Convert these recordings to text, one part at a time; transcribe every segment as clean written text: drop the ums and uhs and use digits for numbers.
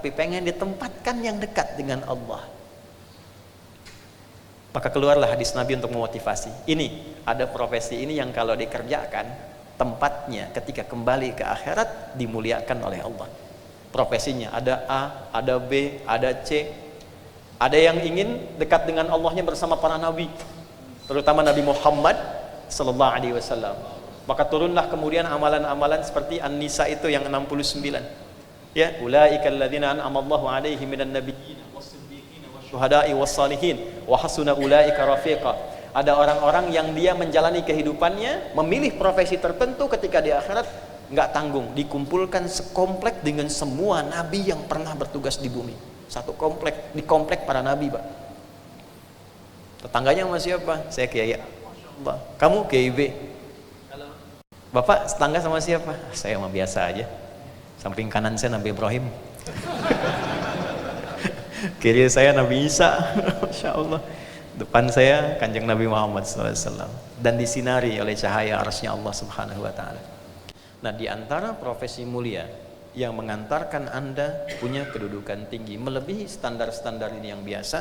tapi pengen ditempatkan yang dekat dengan Allah. Maka keluarlah hadis Nabi untuk memotivasi. Ini ada profesi ini yang kalau dikerjakan, tempatnya ketika kembali ke akhirat dimuliakan oleh Allah. Profesinya ada A, ada B, ada C. Ada yang ingin dekat dengan Allahnya bersama para nabi, terutama Nabi Muhammad sallallahu alaihi wasallam. Maka turunlah kemudian amalan-amalan seperti An-Nisa itu yang 69. Ya, ulaikal ladzina an'ama Allahu alaihim minan nabiyyin was-siddiqin wasyuhada'i was-salihin wa hasuna ulaika rafiqa. Ada orang-orang yang dia menjalani kehidupannya memilih profesi tertentu, ketika di akhirat nggak tanggung, dikumpulkan sekomplek dengan semua nabi yang pernah bertugas di bumi. Satu komplek, di komplek para nabi, Pak. Tetangganya sama siapa? Saya Kiai A. Masya Allah. Kamu Kiai B. Bapak tetangga sama siapa? Saya mah biasa aja. Samping kanan saya Nabi Ibrahim, kiri saya Nabi Isa. Masya Allah. Depan saya Kanjeng Nabi Muhammad SAW, dan disinari oleh cahaya arsy-Nya Allah Subhanahu wa Ta'ala. Nah, di antara profesi mulia yang mengantarkan Anda punya kedudukan tinggi melebihi standar-standar ini yang biasa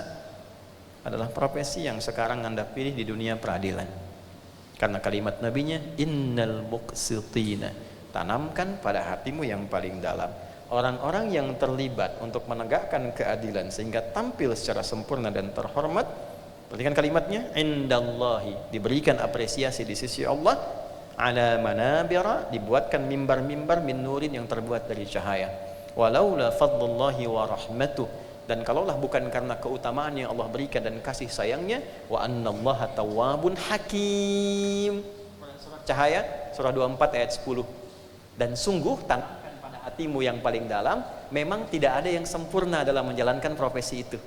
adalah profesi yang sekarang Anda pilih di dunia peradilan. Karena kalimat nabinya, innal muqsitina, tanamkan pada hatimu yang paling dalam. Orang-orang yang terlibat untuk menegakkan keadilan sehingga tampil secara sempurna dan terhormat, perhatikan kalimatnya, indallahi, diberikan apresiasi di sisi Allah, ala manabira, dibuatkan mimbar-mimbar min nurin yang terbuat dari cahaya. Walaula fadlullahi wa rahmatuh, dan kalaulah bukan karena keutamaan yang Allah berikan dan kasih sayangnya, wa annallaha tawwabun hakim. Surah Cahaya, surah 24 ayat 10. Dan sungguh tanamkan pada hatimu yang paling dalam, memang tidak ada yang sempurna dalam menjalankan profesi itu.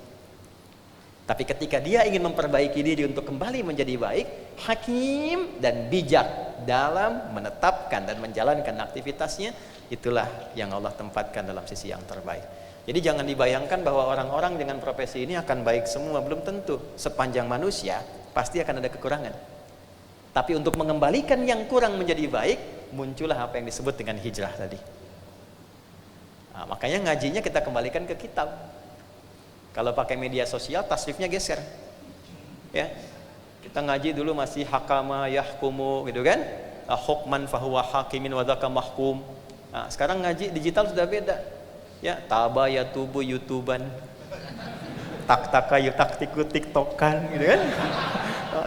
Tapi ketika dia ingin memperbaiki diri untuk kembali menjadi baik, hakim dan bijak dalam menetapkan dan menjalankan aktivitasnya, itulah yang Allah tempatkan dalam sisi yang terbaik. Jadi jangan dibayangkan bahwa orang-orang dengan profesi ini akan baik semua, belum tentu. Sepanjang manusia pasti akan ada kekurangan. Tapi untuk mengembalikan yang kurang menjadi baik, muncullah apa yang disebut dengan hijrah tadi. Nah, makanya ngajinya kita kembalikan ke kitab. Kalau pakai media sosial, tasrifnya geser. Ya, kita ngaji dulu masih hakama yahkumu, gitu kan? Hukman fahuwa hakimin wa dzaka mahkum. Nah, sekarang ngaji digital sudah beda. Ya, taba ya tubu youtuban, tak-taka ya taktiku tiktokan, gitu kan?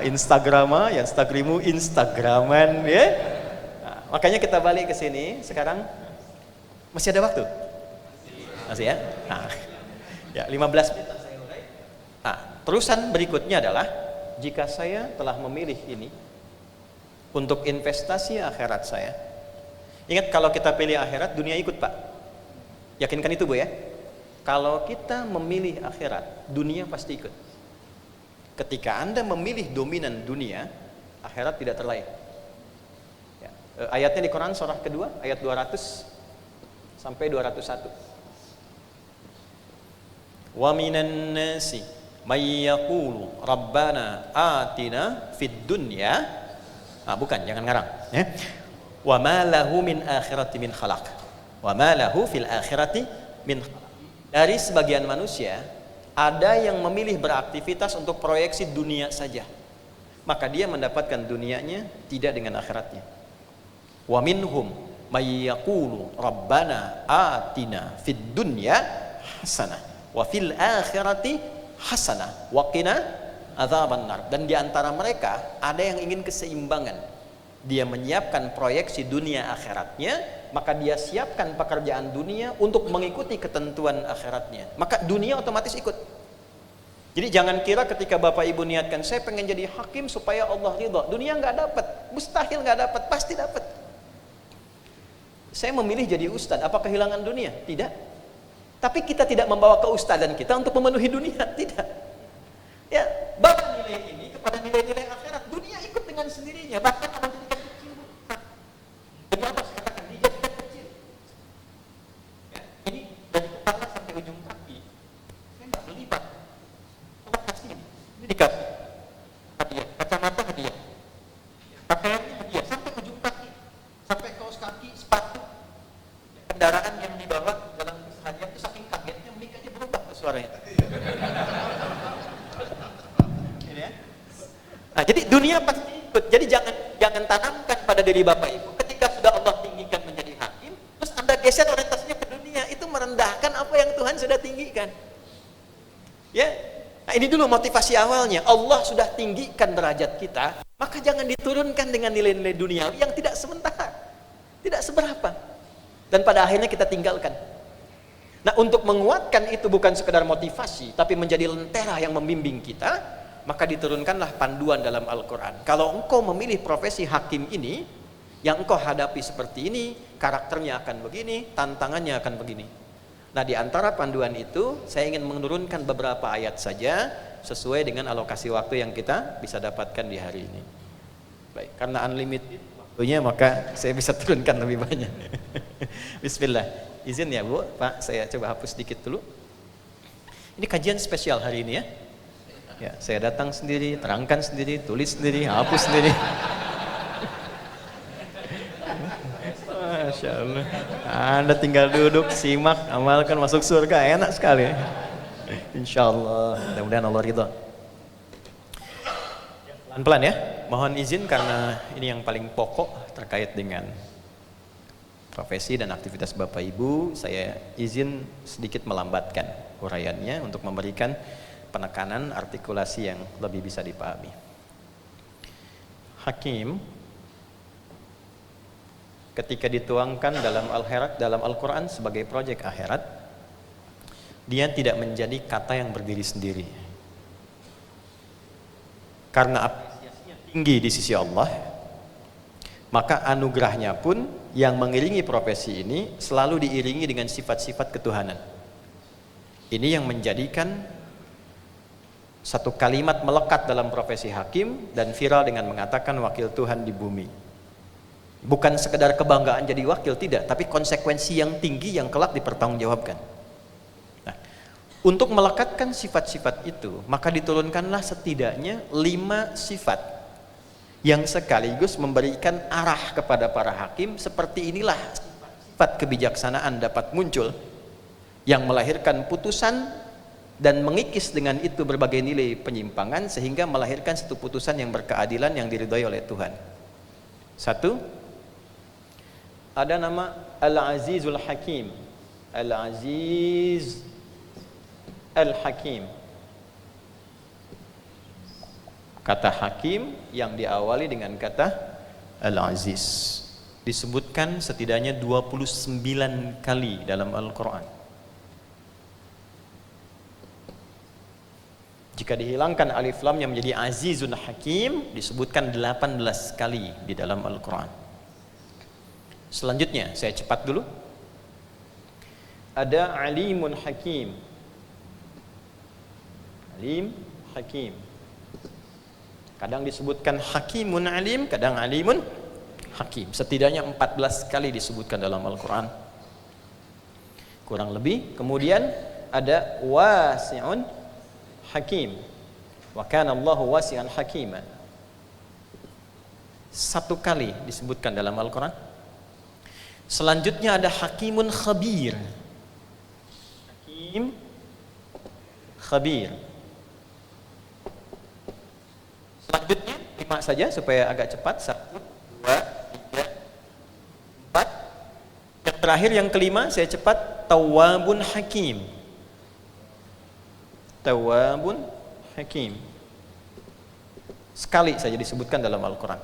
Instagrama, ya instagrimu instagraman, ya. Nah, makanya kita balik ke sini sekarang. Masih ada waktu? Masih ya? Nah, ya 15 menit saya mulai. Nah, terusan berikutnya adalah, jika saya telah memilih ini untuk investasi akhirat saya. Ingat, kalau kita pilih akhirat, dunia ikut, Pak. Yakinkan itu, Bu, ya. Kalau kita memilih akhirat, dunia pasti ikut. Ketika Anda memilih dominan dunia, akhirat tidak terlayani. Ya. Ayatnya di Quran surah kedua, ayat 200 sampai 201. Wa minan nasi may yaqulu rabbana atina fid dunya. Bukan, jangan ngarang, ya. Wa ma lahu min akhirati min khalaq. Wa ma lahu fil akhirati min khalaq. Dari sebagian manusia ada yang memilih beraktivitas untuk proyeksi dunia saja, maka dia mendapatkan dunianya tidak dengan akhiratnya. Wa minhum may yaqulu rabbana atina fid dunya hasanah wa fil akhirati hasanah wa qina adzabannar. Dan di antara mereka ada yang ingin keseimbangan. Dia menyiapkan proyeksi dunia akhiratnya, maka dia siapkan pekerjaan dunia untuk mengikuti ketentuan akhiratnya. Maka dunia otomatis ikut. Jadi jangan kira ketika Bapak Ibu niatkan, saya pengen jadi hakim supaya Allah ridha, dunia nggak dapat, mustahil nggak dapat, pasti dapat. Saya memilih jadi ustadz, apa kehilangan dunia? Tidak. Tapi kita tidak membawa keustadan kita untuk memenuhi dunia, tidak. Ya, bawa nilai ini kepada nilai-nilai akhirat, dunia ikut dengan sendirinya. Bahkan akan dijadikan kecil. Demi apa saya katakan dijadikan kecil? Ya, ini dari kepala sampai ujung kaki, saya nggak beli, Pak. Coba kasih ini dikasih hadiah, kacamata hadiah, pakaiannya hadiah, sampai ujung kaki, sampai kaos kaki, sepatu, kendaraan yang dibawa dalam hadiah itu saking kagetnya suaranya. Ini ya. Nah, jadi dunia pasti ikut. Jadi jangan tanamkan pada diri Bapak Ibu ketika sudah Allah tinggikan menjadi hakim, terus Anda geser orientasinya ke dunia, itu merendahkan apa yang Tuhan sudah tinggikan. Ya. Nah, ini dulu motivasi awalnya. Allah sudah tinggikan derajat kita, maka jangan diturunkan dengan nilai-nilai duniawi yang tidak sementara, tidak seberapa, dan pada akhirnya kita tinggalkan. Nah, untuk menguatkan itu bukan sekedar motivasi, tapi menjadi lentera yang membimbing kita, maka diturunkanlah panduan dalam Al-Quran. Kalau engkau memilih profesi hakim ini, yang engkau hadapi seperti ini, karakternya akan begini, tantangannya akan begini. Nah, di antara panduan itu, saya ingin menurunkan beberapa ayat saja, sesuai dengan alokasi waktu yang kita bisa dapatkan di hari ini. Baik, karena unlimited waktunya, maka saya bisa turunkan lebih banyak. Bismillah. Izin ya Bu, Pak, saya coba hapus sedikit dulu. Ini kajian spesial hari ini ya. Ya, saya datang sendiri, terangkan sendiri, tulis sendiri, hapus sendiri. Masya Allah. Anda tinggal duduk, simak, amalkan, masuk surga, enak sekali. Insya Allah, mudah-mudahan Allah ridha. Pelan-pelan ya, mohon izin karena ini yang paling pokok terkait dengan profesi dan aktivitas Bapak Ibu. Saya izin sedikit melambatkan uraiannya untuk memberikan penekanan artikulasi yang lebih bisa dipahami. Hakim ketika dituangkan dalam Al-Quran sebagai proyek akhirat, dia tidak menjadi kata yang berdiri sendiri. Karena apresiasinya tinggi di sisi Allah, maka anugerahnya pun yang mengiringi profesi ini selalu diiringi dengan sifat-sifat ketuhanan. Ini yang menjadikan satu kalimat melekat dalam profesi hakim dan viral dengan mengatakan wakil Tuhan di bumi. Bukan sekedar kebanggaan jadi wakil, tidak, tapi konsekuensi yang tinggi yang kelak dipertanggungjawabkan. Nah, untuk melekatkan sifat-sifat itu, maka diturunkanlah setidaknya 5 sifat yang sekaligus memberikan arah kepada para hakim. Seperti inilah sifat kebijaksanaan dapat muncul yang melahirkan putusan dan mengikis dengan itu berbagai nilai penyimpangan sehingga melahirkan satu putusan yang berkeadilan yang diridhai oleh Tuhan. 1, ada nama Al-Azizul Hakim. Al-Aziz Al-Hakim. Kata hakim yang diawali dengan kata Al-Aziz disebutkan setidaknya 29 kali dalam Al-Quran. Jika dihilangkan alif lamnya menjadi Azizun Hakim, disebutkan 18 kali di dalam Al-Quran. Selanjutnya, saya cepat dulu. Ada Alimun Hakim. Alim, Hakim. Kadang disebutkan Hakimun Alim, kadang Alimun Hakim. Setidaknya 14 kali disebutkan dalam Al-Quran. Kurang lebih. Kemudian ada Wasi'un Hakim. Wa kana Allahu wasi'an hakiman. 1 kali disebutkan dalam Al-Quran. Selanjutnya ada Hakimun Khabir. Hakim Khabir. Selanjutnya 5 saja supaya agak cepat. 1, 2, 3, 4. Yang terakhir yang kelima saya cepat. Tawwabun Hakim. Tawwabun Hakim. Sekali saja disebutkan dalam Al-Quran.